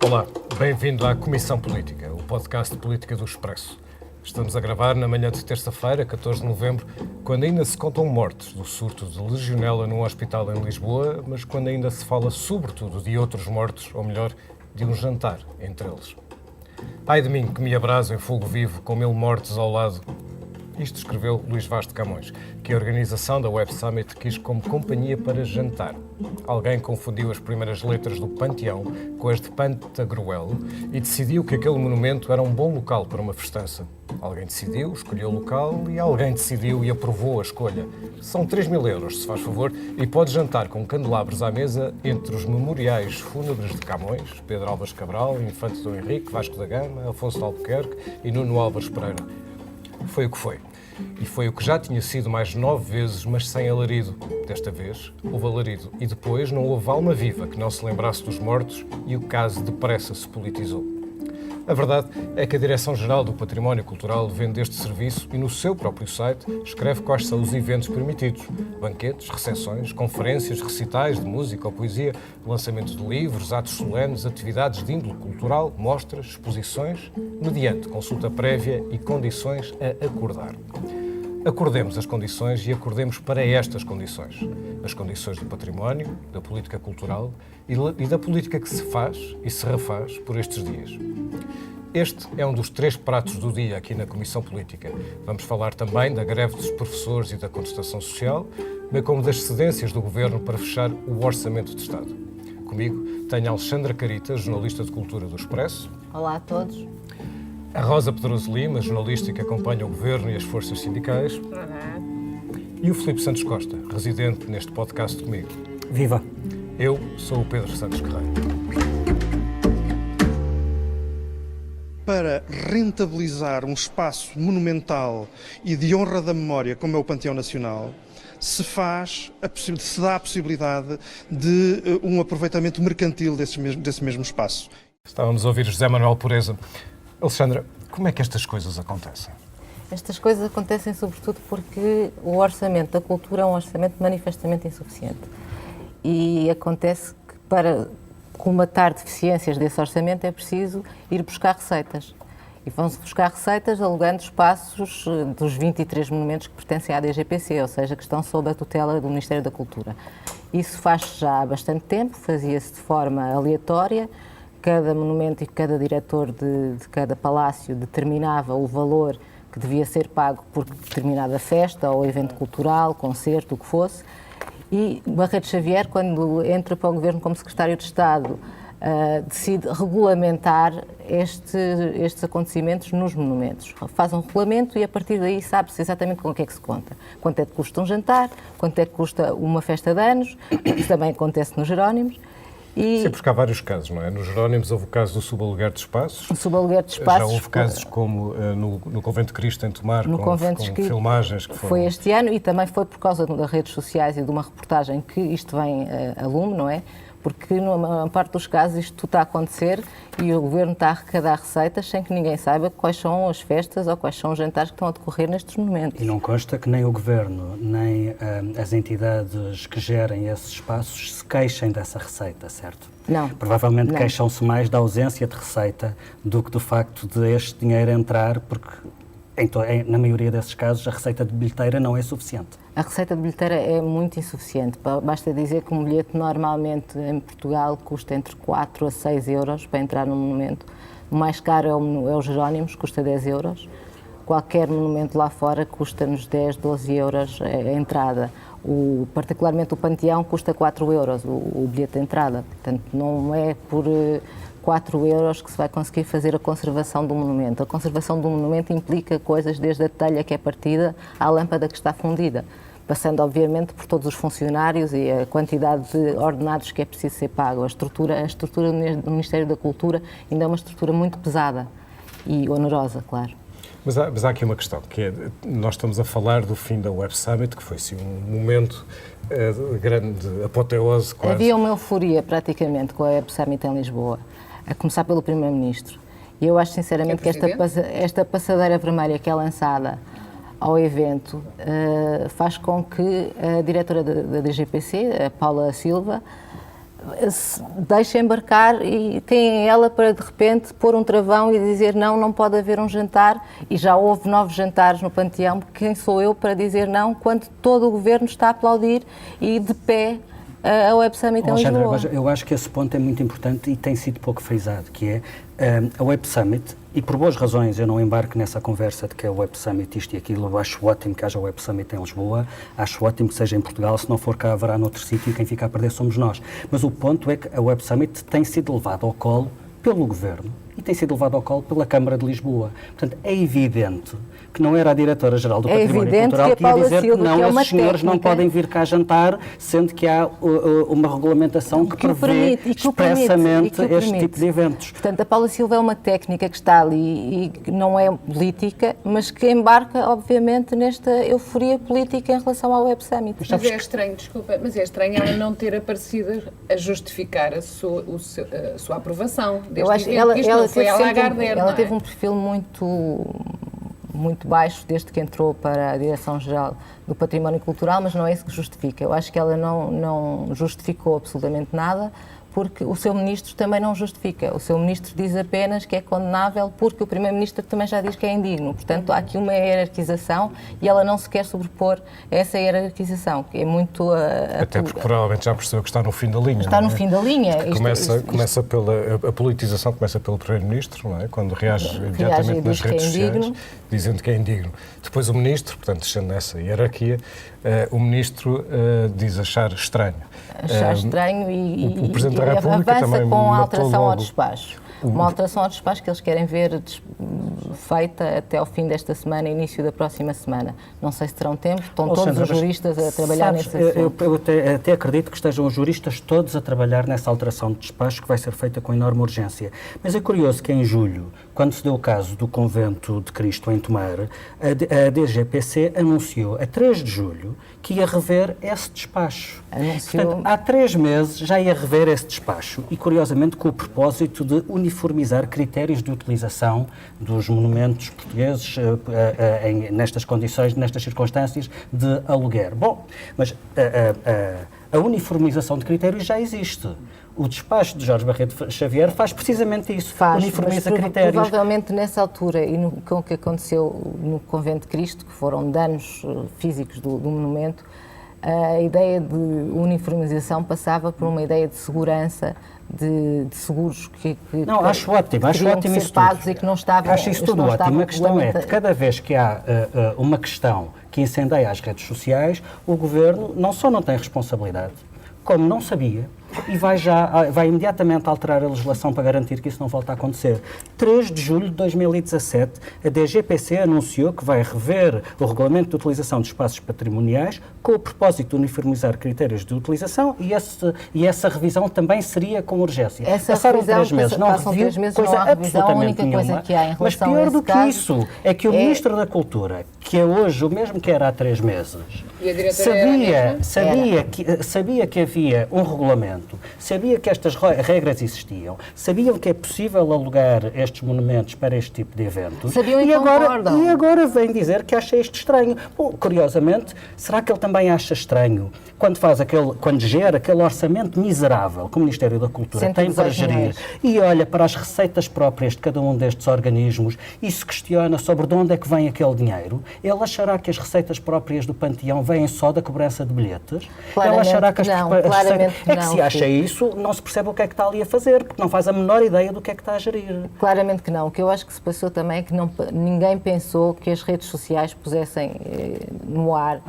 Olá, bem-vindo à Comissão Política, o podcast de política do Expresso. Estamos a gravar na manhã de terça-feira, 14 de novembro, quando ainda se contam mortes do surto de legionela num hospital em Lisboa, mas quando ainda se fala sobretudo de outros mortos, ou melhor, de um jantar entre eles. Ai de mim que me abraso em fogo vivo com 1000 mortes ao lado. Isto escreveu Luís Vaz de Camões, que a organização da Web Summit quis como companhia para jantar. Alguém confundiu as primeiras letras do Panteão com as de Pantagruel e decidiu que aquele monumento era um bom local para uma festança. Alguém decidiu, escolheu o local e alguém decidiu e aprovou a escolha. São 3.000 euros, se faz favor, e pode jantar com candelabros à mesa entre os memoriais fúnebres de Camões, Pedro Álvares Cabral, Infante Dom Henrique, Vasco da Gama, Afonso de Albuquerque e Nuno Álvares Pereira. Foi o que foi. E foi o que já tinha sido mais 9 vezes, mas sem alarido. Desta vez, houve alarido. E depois não houve alma viva que não se lembrasse dos mortos e o caso depressa se politizou. A verdade é que a Direção-Geral do Património Cultural vende este serviço e no seu próprio site escreve quais são os eventos permitidos. Banquetes, recepções, conferências, recitais de música ou poesia, lançamentos de livros, atos solenes, atividades de índole cultural, mostras, exposições, mediante consulta prévia e condições a acordar. Acordemos as condições e acordemos para estas condições. As condições do património, da política cultural e da política que se faz e se refaz por estes dias. Este é um dos 3 pratos do dia aqui na Comissão Política. Vamos falar também da greve dos professores e da contestação social, bem como das cedências do Governo para fechar o Orçamento de Estado. Comigo tenho a Alexandra Carita, jornalista de Cultura do Expresso. Olá a todos. A Rosa Pedroso Lima, jornalista que acompanha o Governo e as forças sindicais. Olá. E o Filipe Santos Costa, residente neste podcast comigo. Viva! Eu sou o Pedro Santos Guerreiro. Para rentabilizar um espaço monumental e de honra da memória, como é o Panteão Nacional, se dá a possibilidade de um aproveitamento mercantil desse mesmo espaço. Estávamos a ouvir José Manuel Pureza. Alexandra, como é que estas coisas acontecem? Estas coisas acontecem sobretudo porque o orçamento da cultura é um orçamento manifestamente insuficiente. E acontece que para colmatar deficiências desse orçamento é preciso ir buscar receitas. E vão-se buscar receitas alugando espaços dos 23 monumentos que pertencem à DGPC, ou seja, que estão sob a tutela do Ministério da Cultura. Isso faz já há bastante tempo, fazia-se de forma aleatória. Cada monumento e cada diretor de cada palácio determinava o valor que devia ser pago por determinada festa ou evento cultural, concerto, o que fosse. E Barreto Xavier, quando entra para o Governo como Secretário de Estado, decide regulamentar estes acontecimentos nos monumentos. Faz um regulamento e a partir daí sabe-se exatamente com o que é que se conta. Quanto é que custa um jantar, quanto é que custa uma festa de anos, isso também acontece nos Jerónimos. Sim, porque há vários casos, não é? Nos Jerónimos houve o caso do subaluguer de espaços. O subaluguer de espaços. Já houve casos como no Convento de Cristo em Tomar, com filmagens que foram... Foi este ano e também foi por causa das redes sociais e de uma reportagem que isto vem a lume, não é? Porque numa parte dos casos isto tudo está a acontecer e o Governo está a arrecadar receitas sem que ninguém saiba quais são as festas ou quais são os jantares que estão a decorrer nestes momentos. E não consta que nem o Governo, nem as entidades que gerem esses espaços se queixem dessa receita, certo? Não. Provavelmente queixam-se mais da ausência de receita do que do facto de este dinheiro entrar, porque na maioria desses casos a receita de bilheteira não é suficiente. A receita de bilheteira é muito insuficiente. Basta dizer que um bilhete normalmente em Portugal custa entre 4 a 6 euros para entrar num monumento. O mais caro é o Jerónimos, custa 10 euros. Qualquer monumento lá fora custa-nos 10, 12 euros a entrada. Particularmente o Panteão custa 4 euros o bilhete de entrada. Portanto, não é por 4 euros que se vai conseguir fazer a conservação do monumento. A conservação do monumento implica coisas desde a telha que é partida à lâmpada que está fundida, passando obviamente por todos os funcionários e a quantidade de ordenados que é preciso ser pago. A estrutura do Ministério da Cultura ainda é uma estrutura muito pesada e onerosa, claro. Mas há aqui uma questão, que é, nós estamos a falar do fim da Web Summit, que foi sim, um momento de grande apoteose quase. Havia uma euforia praticamente com a Web Summit em Lisboa, a começar pelo Primeiro-Ministro. E eu acho sinceramente que esta passadeira vermelha que é lançada ao evento faz com que a diretora da DGPC, a Paula Silva, se deixa embarcar e quem é ela para de repente pôr um travão e dizer não pode haver um jantar, e já houve 9 jantares no Panteão, quem sou eu para dizer não quando todo o governo está a aplaudir e de pé a Web Summit em Lisboa? Mas eu acho que esse ponto é muito importante e tem sido pouco frisado, que é a Web Summit, e por boas razões eu não embarco nessa conversa de que a Web Summit isto e aquilo, eu acho ótimo que haja Web Summit em Lisboa, acho ótimo que seja em Portugal, se não for cá haverá noutro sítio e quem fica a perder somos nós. Mas o ponto é que a Web Summit tem sido levada ao colo pelo Governo e tem sido levado ao colo pela Câmara de Lisboa. Portanto, é evidente que não era a Diretora-Geral do Património Cultural que ia dizer que não, esses senhores não podem vir cá jantar, sendo que há uma regulamentação que prevê expressamente este tipo de eventos. Portanto, a Paula Silva é uma técnica que está ali e que não é política, mas que embarca, obviamente, nesta euforia política em relação ao Web Summit. Mas é estranho, desculpa, mas é estranho ela não ter aparecido a justificar a sua aprovação deste evento. Ela teve um perfil muito baixo desde que entrou para a Direção-Geral do Património Cultural, mas não é isso que justifica. Eu acho que ela não justificou absolutamente nada, porque o seu ministro também não justifica. O seu ministro diz apenas que é condenável porque o primeiro-ministro também já diz que é indigno. Portanto, há aqui uma hierarquização e ela não se quer sobrepor a essa hierarquização, que é muito... Até porque provavelmente já percebeu que está no fim da linha. Está no fim da linha. Começa pela... A politização começa pelo primeiro-ministro, não é? Quando reage imediatamente nas redes sociais, dizendo que é indigno. Depois o ministro, portanto, descendo nessa hierarquia, o ministro diz achar estranho. Achar estranho o Presidente da República avança também com a alteração logo ao despacho. Uma alteração ao despacho que eles querem ver feita até ao fim desta semana, início da próxima semana. Não sei se terão tempo, estão todos os juristas a trabalhar nesse assunto. Eu até acredito que estejam os juristas todos a trabalhar nessa alteração de despacho que vai ser feita com enorme urgência. Mas é curioso que em julho, quando se deu o caso do Convento de Cristo em Tomar, a DGPC anunciou a 3 de julho que ia rever esse despacho. Portanto, há 3 meses já ia rever esse despacho e, curiosamente, com o propósito de uniformizar critérios de utilização dos monumentos portugueses nestas condições, nestas circunstâncias de aluguer. Bom, mas a uniformização de critérios já existe. O despacho de Jorge Barreto Xavier faz precisamente isso, uniformiza critérios. Provavelmente nessa altura, e com o que aconteceu no Convento de Cristo, que foram danos físicos do monumento, a ideia de uniformização passava por uma ideia de segurança, de seguros que acho ótimo ser pagos e que não estavam. Acho isso tudo ótimo. A questão é que cada vez que há uma questão que incendeia as redes sociais, o Governo não só não tem responsabilidade, como não sabia, e vai imediatamente alterar a legislação para garantir que isso não volta a acontecer. 3 de julho de 2017, a DGPC anunciou que vai rever o regulamento de utilização de espaços patrimoniais com o propósito de uniformizar critérios de utilização e essa revisão também seria com urgência. Passaram 3 meses, não reviu coisa absolutamente nenhuma. Mas pior do que isso é que o Ministro da Cultura, que é hoje o mesmo que era há 3 meses, sabia que havia um regulamento, sabia que estas regras existiam, sabiam que é possível alugar estes monumentos para este tipo de eventos e agora vem dizer que acha isto estranho. Bom, curiosamente, será que ele também acha estranho quando gera aquele orçamento miserável que o Ministério da Cultura tem para gerir e olha para as receitas próprias de cada um destes organismos e se questiona sobre de onde é que vem aquele dinheiro? Ele achará que as receitas próprias do Panteão vêm só da cobrança de bilhetes? Ele achará que se acha isso, não se percebe o que é que está ali a fazer, porque não faz a menor ideia do que é que está a gerir. Claramente que não. O que eu acho que se passou também é que ninguém pensou que as redes sociais pusessem no ar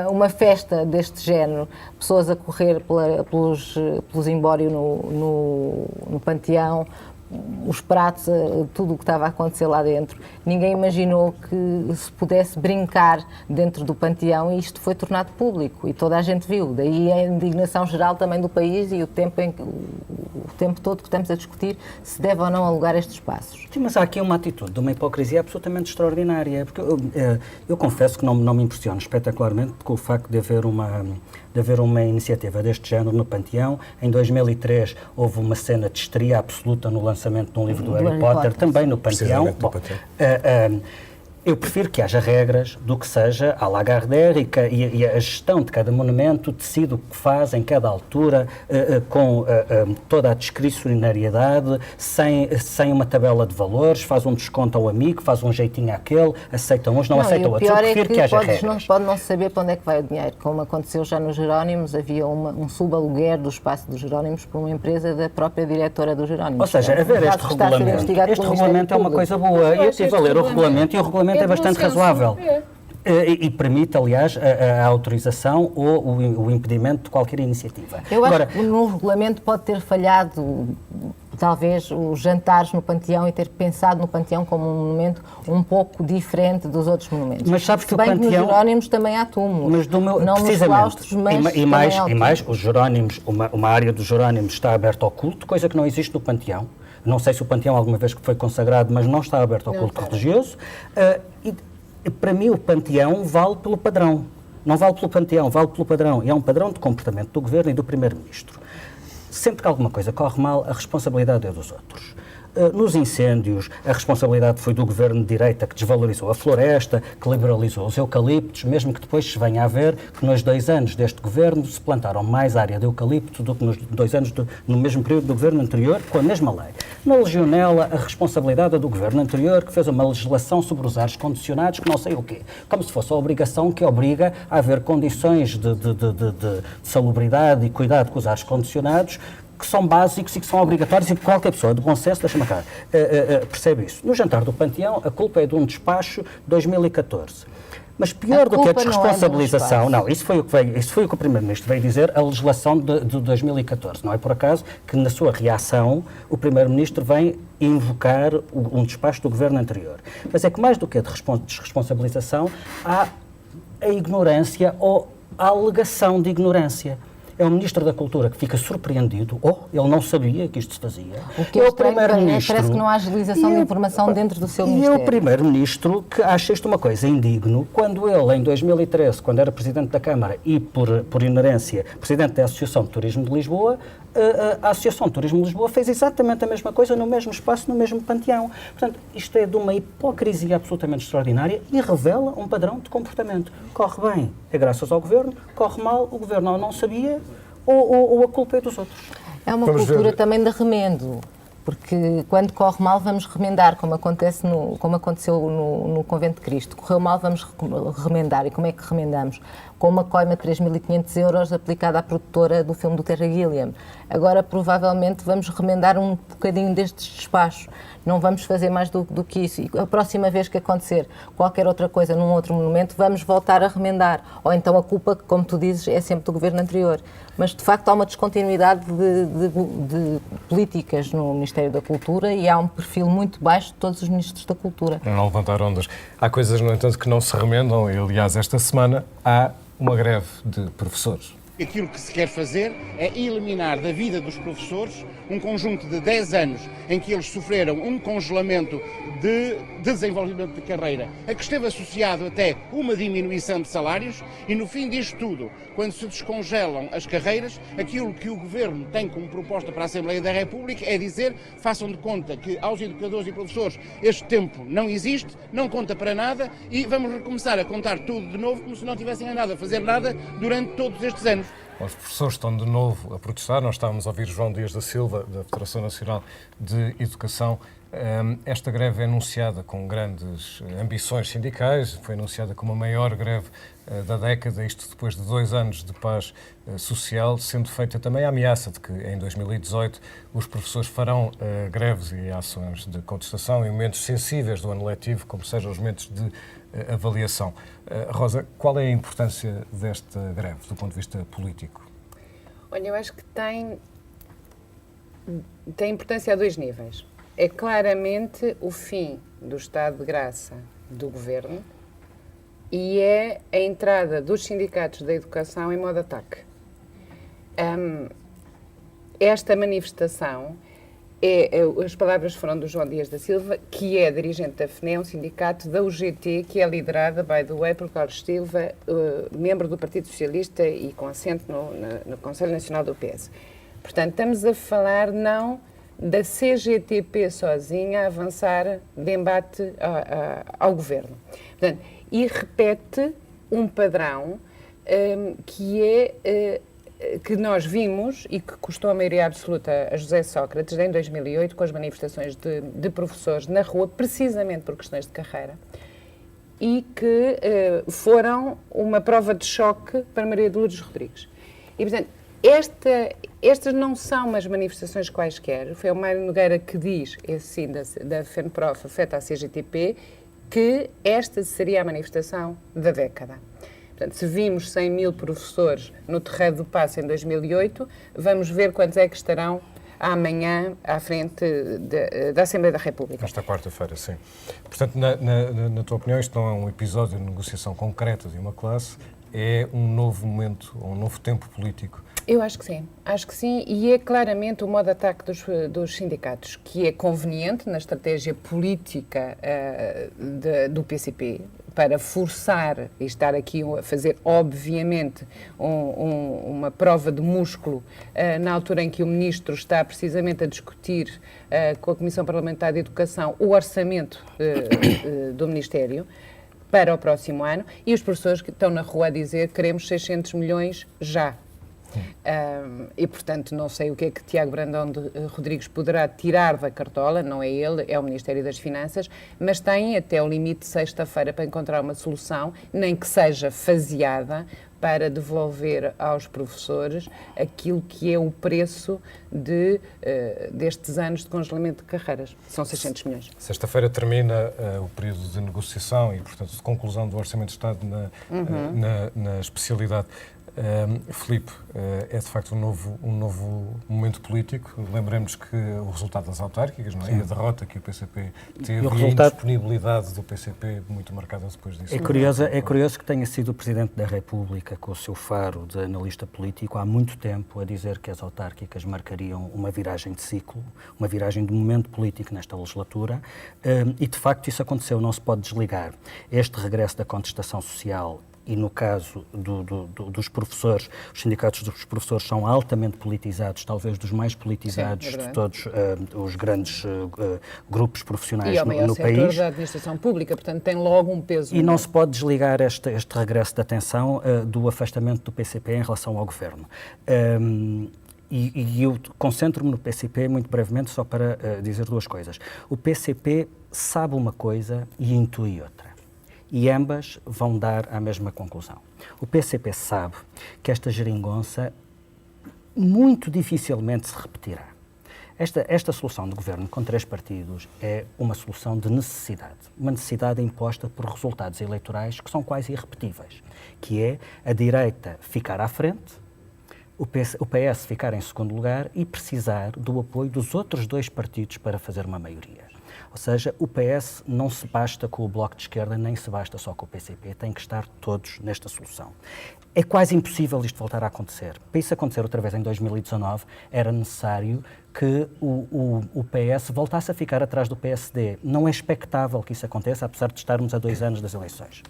uma festa deste género, pessoas a correr pelos zimbório no Panteão, os pratos, tudo o que estava a acontecer lá dentro. Ninguém imaginou que se pudesse brincar dentro do Panteão e isto foi tornado público e toda a gente viu. Daí a indignação geral também do país e o tempo todo que estamos a discutir se deve ou não alugar estes espaços. Sim, mas há aqui uma atitude de uma hipocrisia absolutamente extraordinária, porque eu confesso que não me impressiono espetacularmente com o facto de haver uma iniciativa deste género no Panteão. Em 2003 houve uma cena de histeria absoluta no lançamento de um livro do Harry Potter, também no Panteão. Eu prefiro que haja regras do que seja a Lagardère e a gestão de cada monumento decide o que faz em cada altura, com toda a discricionariedade, sem uma tabela de valores, faz um desconto ao amigo, faz um jeitinho àquele, aceita uns, não aceita outros. Eu prefiro que haja regras. Pode não saber para onde é que vai o dinheiro, como aconteceu já nos Jerónimos, havia um subaluguer do espaço dos Jerónimos por uma empresa da própria diretora dos Jerónimos. Ou seja, a ver este regulamento é uma coisa boa. Eu estive a ler o regulamento e o regulamento é bastante razoável. E permite, aliás, a autorização ou o impedimento de qualquer iniciativa. Eu acho que no regulamento pode ter falhado, talvez, os jantares no Panteão e ter pensado no Panteão como um monumento um pouco diferente dos outros monumentos. Mas sabes que o Panteão... nos Jerónimos também há túmulos, não nos claustros, mas e mais, os Jerónimos, uma área dos Jerónimos está aberta ao culto, coisa que não existe no Panteão. Não sei se o Panteão alguma vez foi consagrado, mas não está aberto ao culto religioso. E para mim o Panteão vale pelo padrão. Não vale pelo Panteão, vale pelo padrão. E é um padrão de comportamento do Governo e do Primeiro-Ministro. Sempre que alguma coisa corre mal, a responsabilidade é dos outros. Nos incêndios, a responsabilidade foi do Governo de direita que desvalorizou a floresta, que liberalizou os eucaliptos, mesmo que depois se venha a ver que nos 2 anos deste Governo se plantaram mais área de eucalipto do que nos 2 anos no mesmo período do Governo anterior, com a mesma lei. Na legionela, a responsabilidade é do Governo anterior, que fez uma legislação sobre os ares condicionados, que não sei o quê, como se fosse a obrigação que obriga a haver condições de salubridade e cuidado com os ares condicionados, que são básicos e que são obrigatórios e que qualquer pessoa de bom senso, deixa-me cá, percebe isso. No jantar do Panteão, a culpa é de um despacho de 2014. Mas pior do que a desresponsabilização, isso foi o que o Primeiro-Ministro veio dizer, a legislação de 2014. Não é por acaso que, na sua reação, o Primeiro-Ministro vem invocar um despacho do Governo anterior. Mas é que mais do que a desresponsabilização, há a ignorância ou a alegação de ignorância. É o Ministro da Cultura que fica surpreendido, ele não sabia que isto se fazia. O que é o Primeiro-Ministro... Parece que não há agilização de informação dentro do seu Ministério. E o Primeiro-Ministro que acha isto uma coisa indigno, quando ele, em 2013, quando era Presidente da Câmara e, por inerência, Presidente da Associação de Turismo de Lisboa, a Associação de Turismo de Lisboa fez exatamente a mesma coisa no mesmo espaço, no mesmo panteão. Portanto, isto é de uma hipocrisia absolutamente extraordinária e revela um padrão de comportamento. Corre bem, é graças ao Governo, corre mal, o Governo ou não sabia ou a culpa é dos outros. É uma cultura também de remendo, porque quando corre mal vamos remendar, como aconteceu no Convento de Cristo. Correu mal, vamos remendar. E como é que remendamos? Com uma coima de 3.500 euros aplicada à produtora do filme do Terry Gilliam. Agora, provavelmente, vamos remendar um bocadinho destes despachos. Não vamos fazer mais do que isso. E a próxima vez que acontecer qualquer outra coisa num outro monumento, vamos voltar a remendar. Ou então a culpa, como tu dizes, é sempre do Governo anterior. Mas, de facto, há uma descontinuidade de políticas no Ministério da Cultura e há um perfil muito baixo de todos os Ministros da Cultura. Não levantar ondas. Há coisas, no entanto, que não se remendam e, aliás, esta semana há uma greve de professores. Aquilo que se quer fazer é eliminar da vida dos professores um conjunto de 10 anos em que eles sofreram um congelamento de desenvolvimento de carreira, a que esteve associado até uma diminuição de salários e no fim disto tudo, quando se descongelam as carreiras, aquilo que o Governo tem como proposta para a Assembleia da República é dizer, façam de conta que aos educadores e professores este tempo não existe, não conta para nada e vamos recomeçar a contar tudo de novo como se não tivessem andado a fazer nada durante todos estes anos. Os professores estão de novo a protestar. Nós estávamos a ouvir João Dias da Silva, da Federação Nacional de Educação. Esta greve é anunciada com grandes ambições sindicais, foi anunciada como a maior greve da década, isto depois de 2 anos de paz social, sendo feita também a ameaça de que em 2018 os professores farão greves e ações de contestação em momentos sensíveis do ano letivo, como sejam os momentos de avaliação. Rosa, qual é a importância desta greve do ponto de vista político? Olha, eu acho que tem importância a 2 níveis. É claramente o fim do estado de graça do Governo e é a entrada dos sindicatos da educação em modo ataque. Esta manifestação, as palavras foram do João Dias da Silva, que é dirigente da FNE, um sindicato da UGT, que é liderada, by the way, por Carlos Silva, membro do Partido Socialista e com assento no Conselho Nacional do PS. Portanto, estamos a falar não da CGTP sozinha a avançar de embate ao Governo. Portanto, e repete um padrão que nós vimos e que custou a maioria absoluta a José Sócrates em 2008 com as manifestações de professores na rua, precisamente por questões de carreira, e que foram uma prova de choque para Maria de Lourdes Rodrigues. E, portanto, estas não são umas manifestações quaisquer. Foi o Mário Nogueira que diz, esse sim, da FENPROF, afeta a CGTP, que esta seria a manifestação da década. Portanto, se vimos 100 mil professores no Terreiro do Paço em 2008, vamos ver quantos é que estarão amanhã à frente da Assembleia da República. Esta quarta-feira, sim. Portanto, na tua opinião, isto não é um episódio de negociação concreta de uma classe, é um novo momento, um novo tempo político? Eu acho que sim, e é claramente o modo de ataque dos sindicatos, que é conveniente na estratégia política do PCP, para forçar e estar aqui a fazer, obviamente, uma prova de músculo na altura em que o Ministro está precisamente a discutir com a Comissão Parlamentar de Educação o orçamento do Ministério para o próximo ano, e os professores que estão na rua a dizer que queremos 600 milhões já. E, portanto, não sei o que é que Tiago Brandão Rodrigues poderá tirar da cartola, não é ele, é o Ministério das Finanças, mas tem até o limite de sexta-feira para encontrar uma solução, nem que seja faseada, para devolver aos professores aquilo que é o preço destes anos de congelamento de carreiras. São 600 milhões. Sexta-feira termina o período de negociação e, portanto, de conclusão do Orçamento de Estado na especialidade. Filipe, é de facto um novo momento político. Lembremos que o resultado das autárquicas, não é? E a derrota que o PCP teve, e a indisponibilidade do PCP muito marcada depois disso. É curioso que tenha sido o Presidente da República, com o seu faro de analista político, há muito tempo a dizer que as autárquicas marcariam uma viragem de ciclo, uma viragem de momento político nesta legislatura, e de facto isso aconteceu, não se pode desligar. Este regresso da contestação social, e no caso dos professores, os sindicatos dos professores são altamente politizados, talvez dos mais politizados de todos os grandes grupos profissionais no país. E ao maior setor da administração pública, portanto tem logo um peso. E não se pode desligar este regresso de atenção do afastamento do PCP em relação ao governo. E eu concentro-me no PCP muito brevemente só para dizer duas coisas. O PCP sabe uma coisa e intui outra. E ambas vão dar à mesma conclusão. O PCP sabe que esta geringonça muito dificilmente se repetirá. Esta solução de governo com 3 partidos é uma solução de necessidade. Uma necessidade imposta por resultados eleitorais que são quase irrepetíveis, que é a direita ficar à frente, o PS ficar em segundo lugar e precisar do apoio dos outros 2 partidos para fazer uma maioria. Ou seja, o PS não se basta com o Bloco de Esquerda, nem se basta só com o PCP, tem que estar todos nesta solução. É quase impossível isto voltar a acontecer. Para isso acontecer outra vez em 2019, era necessário que o PS voltasse a ficar atrás do PSD. Não é expectável que isso aconteça, apesar de estarmos a 2 anos das eleições.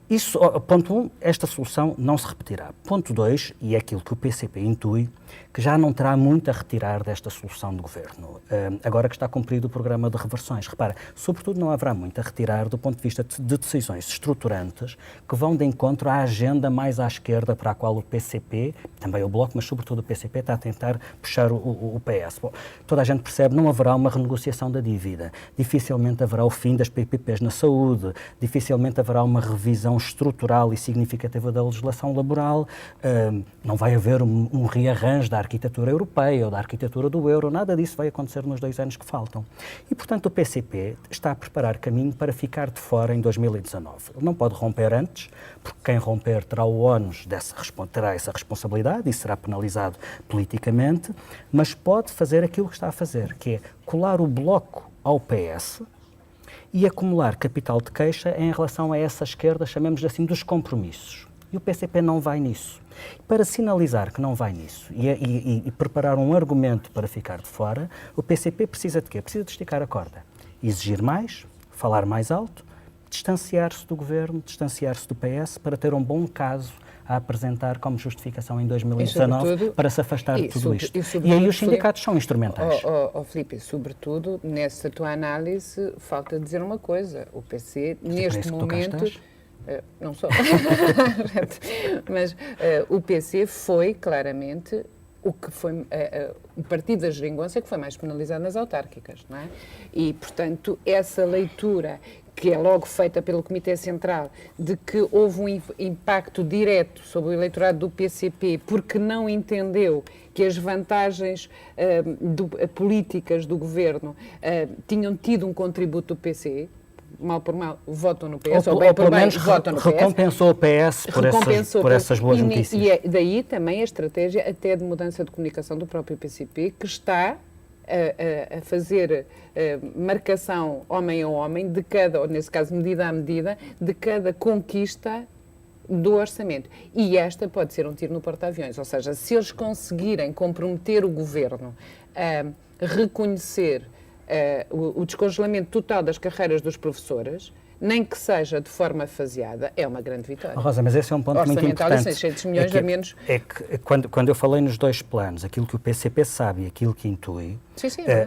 Isso, ponto 1, esta solução não se repetirá. Ponto 2, e é aquilo que o PCP intui, que já não terá muito a retirar desta solução de governo, agora que está cumprido o programa de reversões. Repara, sobretudo não haverá muito a retirar do ponto de vista de decisões estruturantes que vão de encontro à agenda mais à esquerda para a qual o PCP, também o Bloco, mas sobretudo o PCP, está a tentar puxar o PS. Bom, toda a gente percebe, não haverá uma renegociação da dívida, dificilmente haverá o fim das PPPs na saúde, dificilmente haverá uma revisão estrutural e significativa da legislação laboral, não vai haver um rearranjo da arquitetura europeia ou da arquitetura do euro, nada disso vai acontecer nos 2 anos que faltam. E, portanto, o PCP está a preparar caminho para ficar de fora em 2019. Ele não pode romper antes, porque quem romper terá o ónus terá essa responsabilidade e será penalizado politicamente, mas pode fazer aquilo que está a fazer, que é colar o Bloco ao PS e acumular capital de queixa em relação a essa esquerda, chamemos assim, dos compromissos. E o PCP não vai nisso. Para sinalizar que não vai nisso e preparar um argumento para ficar de fora, o PCP precisa de quê? Precisa de esticar a corda. Exigir mais, falar mais alto, distanciar-se do governo, distanciar-se do PS para ter um bom caso a apresentar como justificação em 2019 para se afastar de tudo isto. E aí os sindicatos são instrumentais. Filipe, sobretudo, nessa tua análise, falta dizer uma coisa. O PC, neste momento... não só. Mas o PC foi, claramente, o que foi o partido da geringonça que foi mais penalizado nas autárquicas, não é? E, portanto, essa leitura que é logo feita pelo Comitê Central, de que houve um impacto direto sobre o eleitorado do PCP, porque não entendeu que as vantagens políticas do governo tinham tido um contributo do PC, mal por mal, votam no PS, ou bem por menos votam no PS. Recompensou o PS por essas boas notícias. E é daí também a estratégia até de mudança de comunicação do próprio PCP, que está a fazer marcação homem a homem de cada, ou nesse caso medida a medida, de cada conquista do orçamento. E esta pode ser um tiro no porta-aviões, ou seja, se eles conseguirem comprometer o governo a reconhecer o descongelamento total das carreiras dos professores, nem que seja de forma faseada, é uma grande vitória. Rosa, mas esse é um ponto muito importante. 600 milhões a menos. É que quando eu falei nos dois planos, aquilo que o PCP sabe e aquilo que intui,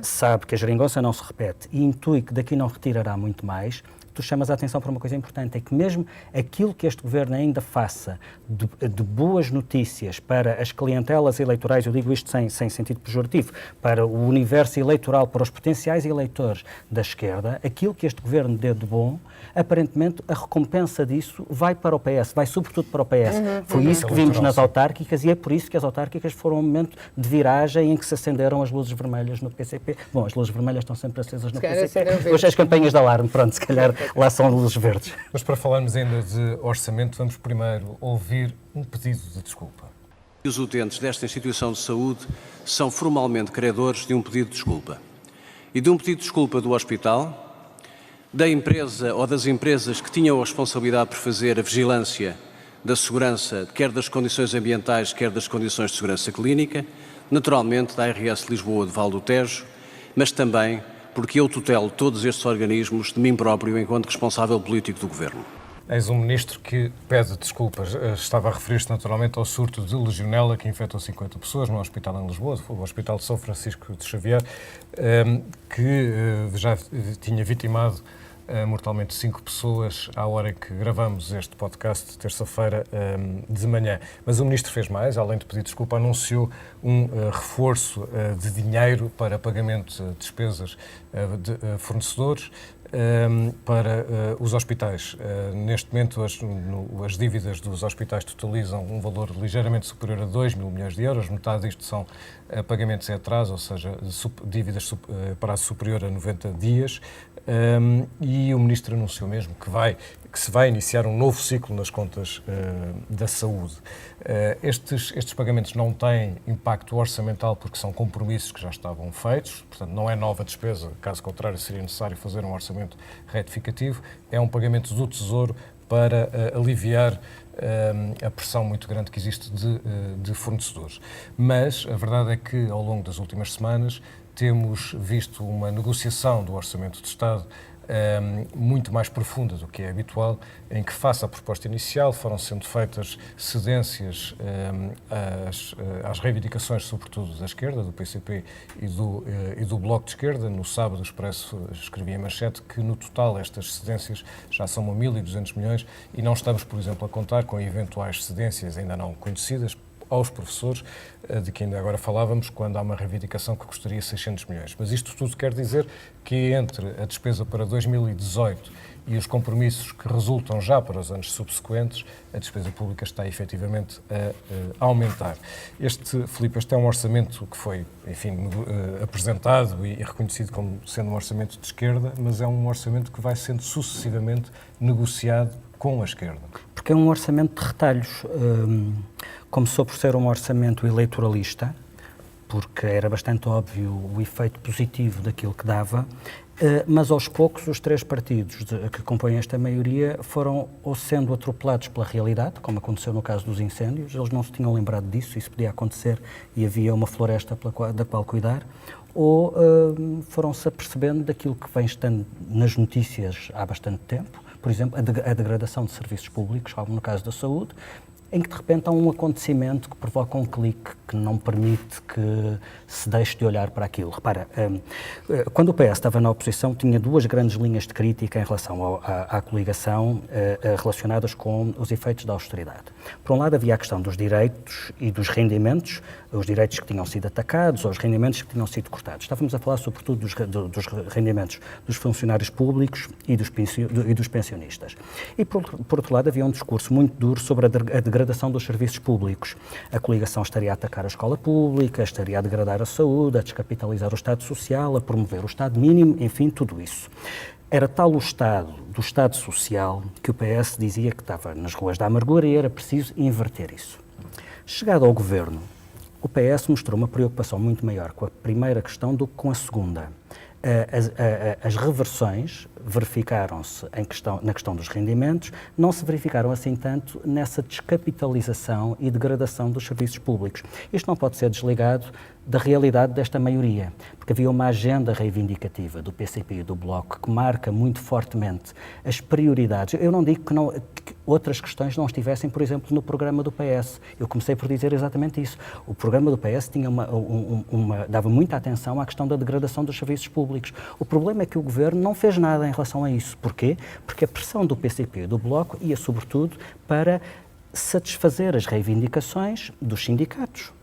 sabe que a geringonça não se repete e intui que daqui não retirará muito mais, tu chamas a atenção para uma coisa importante, é que mesmo aquilo que este governo ainda faça de boas notícias para as clientelas eleitorais, eu digo isto sem sentido pejorativo, para o universo eleitoral, para os potenciais eleitores da esquerda, aquilo que este governo dê de bom, aparentemente a recompensa disso vai para o PS, vai sobretudo para o PS. Foi isso que vimos nas autárquicas e é por isso que as autárquicas foram um momento de viragem em que se acenderam as luzes vermelhas no PCP. Bom, as luzes vermelhas estão sempre acesas no PCP. Hoje as campanhas de alarme, pronto, se calhar lá são luzes verdes. Mas para falarmos ainda de orçamento, vamos primeiro ouvir um pedido de desculpa. Os utentes desta instituição de saúde são formalmente credores de um pedido de desculpa. E de um pedido de desculpa do hospital, da empresa ou das empresas que tinham a responsabilidade por fazer a vigilância da segurança, quer das condições ambientais, quer das condições de segurança clínica, naturalmente da ARS Lisboa de Val do Tejo, mas também porque eu tutelo todos estes organismos de mim próprio enquanto responsável político do Governo. Eis um ministro que pede desculpas. Estava a referir-se naturalmente ao surto de legionela que infectou 50 pessoas no hospital em Lisboa, o Hospital de São Francisco de Xavier, que já tinha vitimado mortalmente 5 pessoas à hora em que gravamos este podcast, terça-feira de manhã. Mas o Ministro fez mais, além de pedir desculpa, anunciou um reforço de dinheiro para pagamento de despesas de fornecedores para os hospitais. Neste momento, as dívidas dos hospitais totalizam um valor ligeiramente superior a 2 mil milhões de euros. Metade disto são pagamentos em atraso, ou seja, dívidas prazo superior a 90 dias. E o Ministro anunciou mesmo que se vai iniciar um novo ciclo nas contas da saúde. Estes pagamentos não têm impacto orçamental porque são compromissos que já estavam feitos, portanto não é nova despesa, caso contrário seria necessário fazer um orçamento retificativo, é um pagamento do Tesouro para aliviar a pressão muito grande que existe de fornecedores. Mas a verdade é que ao longo das últimas semanas temos visto uma negociação do Orçamento de Estado muito mais profunda do que é habitual, em que, face à proposta inicial, foram sendo feitas cedências às reivindicações, sobretudo da esquerda, do PCP e do Bloco de Esquerda. No sábado, o Expresso escrevia em manchete que, no total, estas cedências já são 1.200 milhões e não estamos, por exemplo, a contar com eventuais cedências ainda não conhecidas aos professores, de que ainda agora falávamos, quando há uma reivindicação que custaria 600 milhões. Mas isto tudo quer dizer que entre a despesa para 2018 e os compromissos que resultam já para os anos subsequentes, a despesa pública está efetivamente a aumentar. Filipe, este é um orçamento que foi, enfim, apresentado e reconhecido como sendo um orçamento de esquerda, mas é um orçamento que vai sendo sucessivamente negociado com a esquerda. Porque é um orçamento de retalhos. Começou por ser um orçamento eleitoralista, porque era bastante óbvio o efeito positivo daquilo que dava, mas aos poucos os três partidos que compõem esta maioria foram ou sendo atropelados pela realidade, como aconteceu no caso dos incêndios, eles não se tinham lembrado disso, isso podia acontecer e havia uma floresta da qual cuidar, ou foram-se apercebendo daquilo que vem estando nas notícias há bastante tempo, por exemplo, a degradação de serviços públicos, como no caso da saúde. em que de repente há um acontecimento que provoca um clique que não permite que se deixe de olhar para aquilo. Repara, quando o PS estava na oposição, tinha duas grandes linhas de crítica em relação à coligação relacionadas com os efeitos da austeridade. Por um lado, havia a questão dos direitos e dos rendimentos, os direitos que tinham sido atacados ou os rendimentos que tinham sido cortados. Estávamos a falar sobretudo dos rendimentos dos funcionários públicos e dos pensionistas. E, por outro lado, havia um discurso muito duro sobre a degradação dos serviços públicos. A coligação estaria a atacar a escola pública, estaria a degradar a saúde, a descapitalizar o Estado Social, a promover o Estado mínimo, enfim, tudo isso. Era tal o estado do Estado Social que o PS dizia que estava nas ruas da amargura e era preciso inverter isso. Chegado ao governo, o PS mostrou uma preocupação muito maior com a primeira questão do que com a segunda. As reversões verificaram-se na questão dos rendimentos, não se verificaram assim tanto nessa descapitalização e degradação dos serviços públicos. Isto não pode ser desligado da realidade desta maioria, porque havia uma agenda reivindicativa do PCP e do Bloco que marca muito fortemente as prioridades. Eu não digo que outras questões não estivessem, por exemplo, no programa do PS. Eu comecei por dizer exatamente isso. O programa do PS tinha dava muita atenção à questão da degradação dos serviços públicos. O problema é que o Governo não fez nada em relação a isso. Porquê? Porque a pressão do PCP e do Bloco ia, sobretudo, para satisfazer as reivindicações dos sindicatos.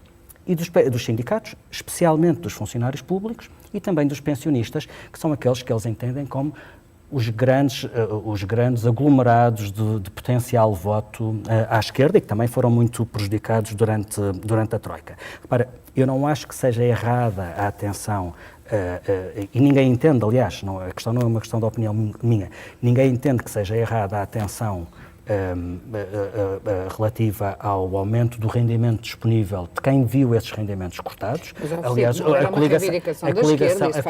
E dos sindicatos, especialmente dos funcionários públicos e também dos pensionistas, que são aqueles que eles entendem como os grandes aglomerados de potencial voto à esquerda e que também foram muito prejudicados durante a Troika. Repara, eu não acho que seja errada a atenção, e ninguém entende, aliás, a questão não é uma questão de opinião minha, ninguém entende que seja errada a atenção relativa ao aumento do rendimento disponível de quem viu esses rendimentos cortados. Aliás, a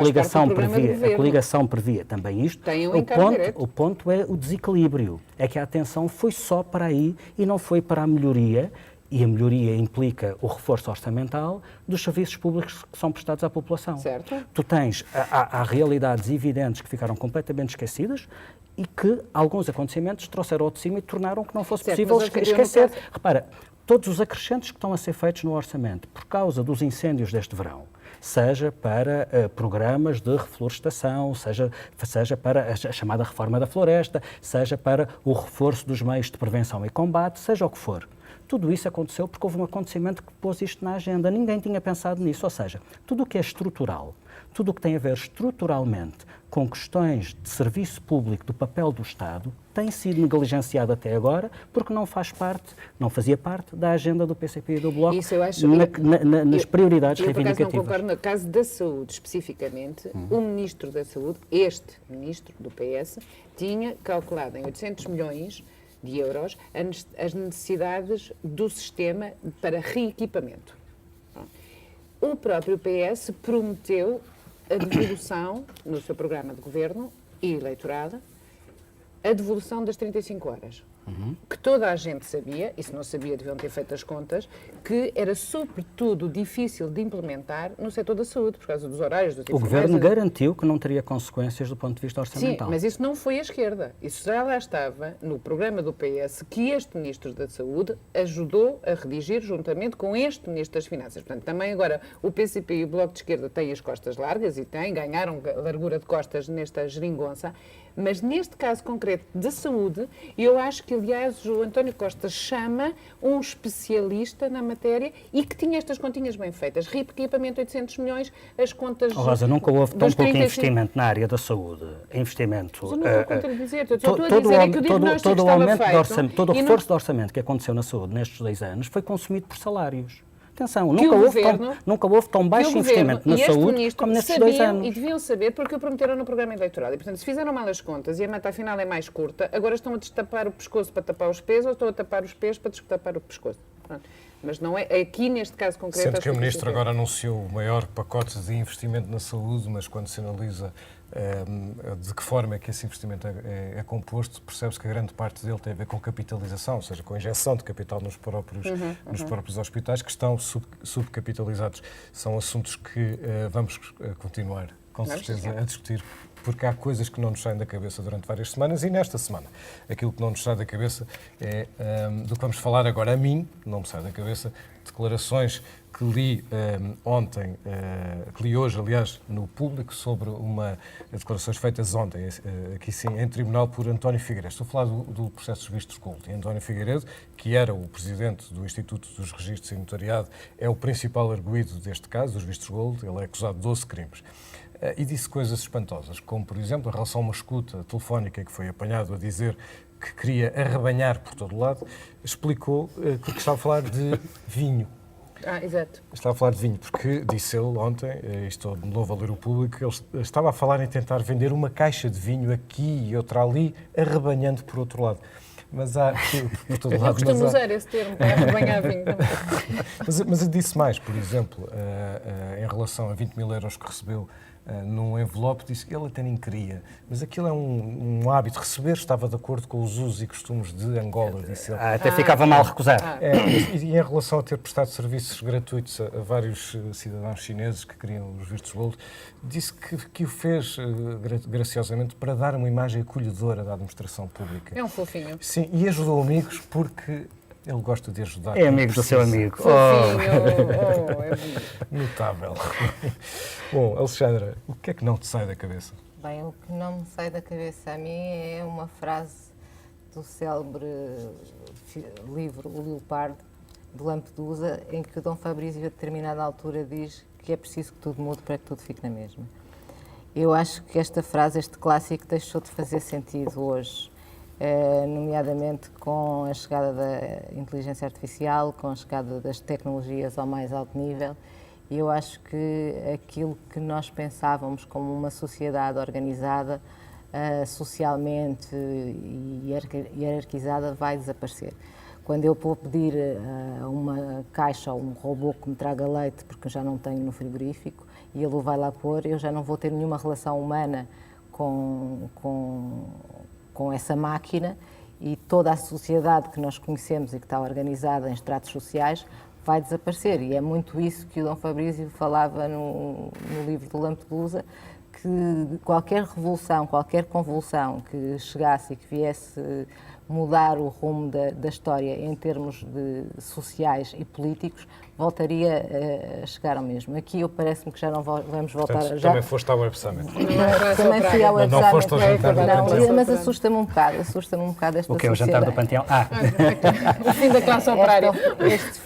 coligação previa também isto. O ponto é o desequilíbrio, é que a atenção foi só para aí e não foi para a melhoria, e a melhoria implica o reforço orçamental dos serviços públicos que são prestados à população. Certo. Tu tens, há realidades evidentes que ficaram completamente esquecidas e que alguns acontecimentos trouxeram ao de cima e tornaram que não fosse possível esquecer. Repara, todos os acrescentos que estão a ser feitos no orçamento por causa dos incêndios deste verão, seja para programas de reflorestação, seja para a chamada reforma da floresta, seja para o reforço dos meios de prevenção e combate, seja o que for. Tudo isso aconteceu porque houve um acontecimento que pôs isto na agenda. Ninguém tinha pensado nisso. Ou seja, tudo o que é estrutural, tudo o que tem a ver estruturalmente com questões de serviço público, do papel do Estado, tem sido negligenciado até agora porque não fazia parte da agenda do PCP e do Bloco. Isso eu acho, nas prioridades reivindicativas. Eu, por acaso, não concordo. No caso da saúde, especificamente, o Ministro da Saúde, este Ministro do PS, tinha calculado em 800 milhões de euros as necessidades do sistema para reequipamento. O próprio PS prometeu a devolução, no seu programa de governo e eleitorado, a devolução das 35 horas. Que toda a gente sabia, e se não sabia deviam ter feito as contas, que era sobretudo difícil de implementar no setor da saúde, por causa dos horários, dos O Governo garantiu que não teria consequências do ponto de vista orçamental. Sim, mas isso não foi a esquerda. Isso já lá estava no programa do PS, que este Ministro da Saúde ajudou a redigir juntamente com este Ministro das Finanças. Portanto, também agora o PCP e o Bloco de Esquerda têm as costas largas e ganharam largura de costas nesta geringonça, mas neste caso concreto de saúde, eu acho que, aliás, o António Costa chama um especialista na matéria e que tinha estas continhas bem feitas. Reequipamento 800 milhões, as contas... Rosa, nunca houve tão pouco investimento na área da saúde. Investimento... Mas não vou contradizer-te. Estou a dizer é que o diagnóstico estava feito. Todo o reforço de orçamento que aconteceu na saúde nestes 2 anos foi consumido por salários. Atenção, nunca houve tão baixo investimento na saúde como nestes 2 anos. E deviam saber porque o prometeram no programa eleitoral. E, portanto, se fizeram mal as contas e a meta afinal é mais curta, agora estão a destapar o pescoço para tapar os pés ou estão a tapar os pés para destapar o pescoço. Pronto. Mas não é aqui, neste caso concreto... Sendo que o Ministro agora anunciou o maior pacote de investimento na saúde, mas quando se analisa de que forma é que esse investimento é composto, percebe-se que a grande parte dele tem a ver com capitalização, ou seja, com injeção de capital nos próprios hospitais que estão subcapitalizados. São assuntos que vamos continuar com certeza, a discutir, porque há coisas que não nos saem da cabeça durante várias semanas e nesta semana. Aquilo que não nos sai da cabeça é do que vamos falar agora. A mim não me sai da cabeça declarações que li ontem, que li hoje, aliás, no Público, sobre declarações feitas ontem, aqui sim, em tribunal, por António Figueiredo. Estou a falar do processo dos vistos gold. E António Figueiredo, que era o presidente do Instituto dos Registros e Notariado, é o principal arguido deste caso, dos vistos gold. Ele é acusado de 12 crimes. E disse coisas espantosas, como, por exemplo, em relação a uma escuta telefónica que foi apanhado a dizer que queria arrebanhar por todo o lado, explicou que estava a falar de vinho. Exato. Estava a falar de vinho, porque disse ele ontem, estou de novo a ler o Público, que ele estava a falar em tentar vender uma caixa de vinho aqui e outra ali, arrebanhando por outro lado. Mas há, por todo lado... Eu costumo usar esse termo, para arrebanhar vinho. Mas eu disse mais, por exemplo, em relação a 20 mil euros que recebeu num envelope, disse que ele até nem queria, mas aquilo é um hábito. Receber estava de acordo com os usos e costumes de Angola, disse ele. Até ficava mal recusar. E em relação a ter prestado serviços gratuitos a vários cidadãos chineses que queriam os vistos gold, disse que o fez graciosamente para dar uma imagem acolhedora da administração pública. É um fofinho. Sim, e ajudou amigos porque ele gosta de ajudar. É amigo do seu amigo. Fofinho. É Notável. Bom, Alexandra, o que é que não te sai da cabeça? Bem, o que não me sai da cabeça a mim é uma frase do célebre livro O Leopardo, de Lampedusa, em que o Dom Fabrício, a determinada altura, diz que é preciso que tudo mude para que tudo fique na mesma. Eu acho que esta frase, este clássico, deixou de fazer sentido hoje, nomeadamente com a chegada da inteligência artificial, com a chegada das tecnologias ao mais alto nível. E eu acho que aquilo que nós pensávamos como uma sociedade organizada, socialmente e hierarquizada, vai desaparecer. Quando eu vou pedir a uma caixa ou um robô que me traga leite, porque eu já não tenho no frigorífico, e ele o vai lá pôr, eu já não vou ter nenhuma relação humana com essa máquina, e toda a sociedade que nós conhecemos e que está organizada em estratos sociais vai desaparecer. E é muito isso que o Dom Fabrício falava no livro do Lampedusa, que qualquer revolução, qualquer convulsão que chegasse e que viesse mudar o rumo da história em termos sociais e políticos, voltaria a chegar ao mesmo. Aqui parece-me que já não vamos voltar... Portanto, também foste ao Web Summit. Também fui ao Web Summit. Não foste ao jantar do Panteão. Mas assusta-me um bocado esta sociedade. O que é o jantar do Panteão? o fim da classe operária. Este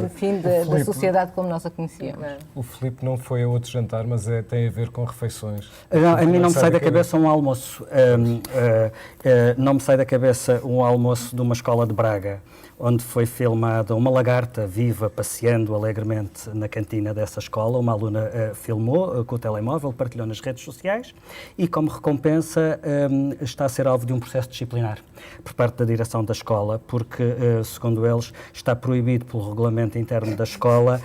fim da sociedade como nós a conhecíamos. O Filipe não foi a outro jantar, mas tem a ver com refeições. Não, a mim não me sai da cabeça um almoço. Não me sai da cabeça um almoço de uma escola de Braga, onde foi filmada uma lagarta viva passeando alegremente na cantina dessa escola. Uma aluna filmou com o telemóvel, partilhou nas redes sociais e, como recompensa, está a ser alvo de um processo disciplinar por parte da direção da escola, porque, segundo eles, está proibido pelo regulamento interno da escola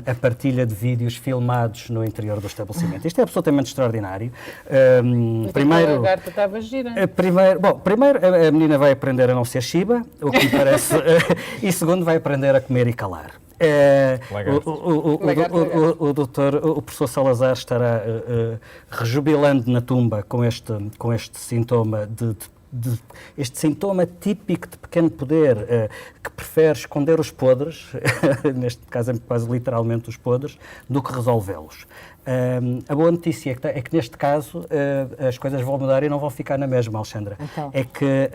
a partilha de vídeos filmados no interior do estabelecimento. Isto é absolutamente extraordinário. Primeiro, a lagarta estava gira. Primeiro, a menina vai aprender a não ser Shiba, o que me parece, e segundo, vai aprender a comer e calar. O professor Salazar estará rejubilando na tumba com este sintoma este sintoma típico de pequeno poder, que prefere esconder os podres, neste caso é quase literalmente os podres, do que resolvê-los. A boa notícia é que neste caso as coisas vão mudar e não vão ficar na mesma, Alexandra. Então. É que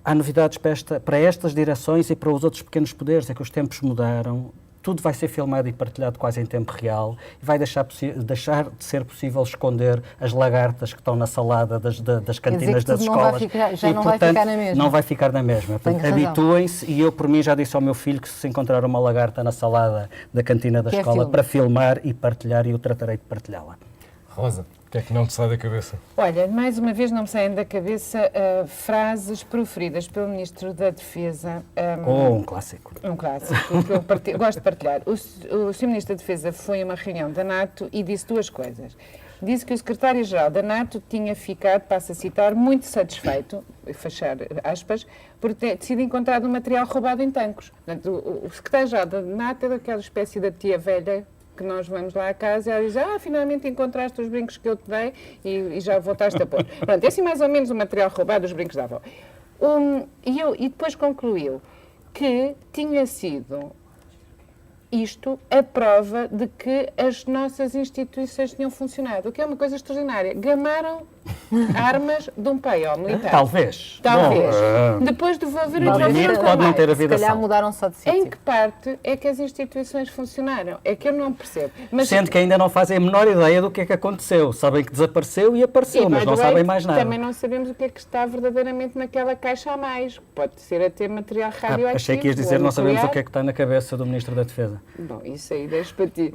há novidades para estas direções e para os outros pequenos poderes, é que os tempos mudaram. Tudo vai ser filmado e partilhado quase em tempo real e vai deixar de ser possível esconder as lagartas que estão na salada das cantinas das escolas. Não vai ficar na mesma. Não vai ficar na mesma. Habituem-se, e eu, por mim, já disse ao meu filho que se encontrar uma lagarta na salada da cantina da escola, para filmar e partilhar, e eu tratarei de partilhá-la. Rosa, o que é que não te sai da cabeça? Olha, mais uma vez não me saem da cabeça frases proferidas pelo Ministro da Defesa. Um clássico. Um clássico, que eu gosto de partilhar. O Sr. Ministro da Defesa foi a uma reunião da NATO e disse duas coisas. Disse que o Secretário-Geral da NATO tinha ficado, passo a citar, muito satisfeito, fechar aspas, por ter sido encontrado um material roubado em tanques. Portanto, o Secretário-Geral da NATO é daquela espécie da tia velha que nós vamos lá à casa e ela diz, finalmente encontraste os brincos que eu te dei e já voltaste a pôr. Pronto, é assim mais ou menos o material roubado dos brincos da avó. E depois concluiu que tinha sido isto a prova de que as nossas instituições tinham funcionado, o que é uma coisa extraordinária. Gamaram armas de um paiol militar. Talvez. Bom, depois devolveram no limite pode não ter havido Se calhar ação. mudaram só de Em sítio. que parte é que as instituições funcionaram? É que eu não percebo. Mas Sendo que ainda não fazem a menor ideia do que é que aconteceu. Sabem que desapareceu e apareceu, mas by não the way, sabem mais nada. Também não sabemos o que é que está verdadeiramente naquela caixa a mais. Pode ser até material radioativo. Achei que ias dizer, ou não sabemos o nuclear. que é que está na cabeça do Ministro da Defesa. Bom, isso aí deixo para ti.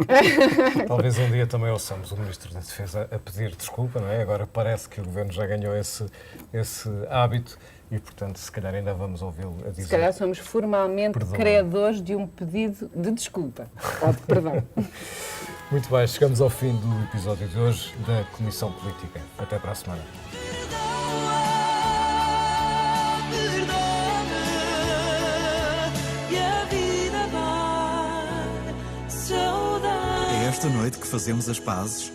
Talvez um dia também ouçamos o Ministro da Defesa a pedir desculpa, não é? Agora parece que o Governo já ganhou esse hábito e, portanto, se calhar ainda vamos ouvi-lo a dizer. Se calhar somos formalmente Perdão. credores de um pedido de desculpa. Ou de perdão. Muito bem, chegamos ao fim do episódio de hoje da Comissão Política. Até para a semana. É esta noite que fazemos as pazes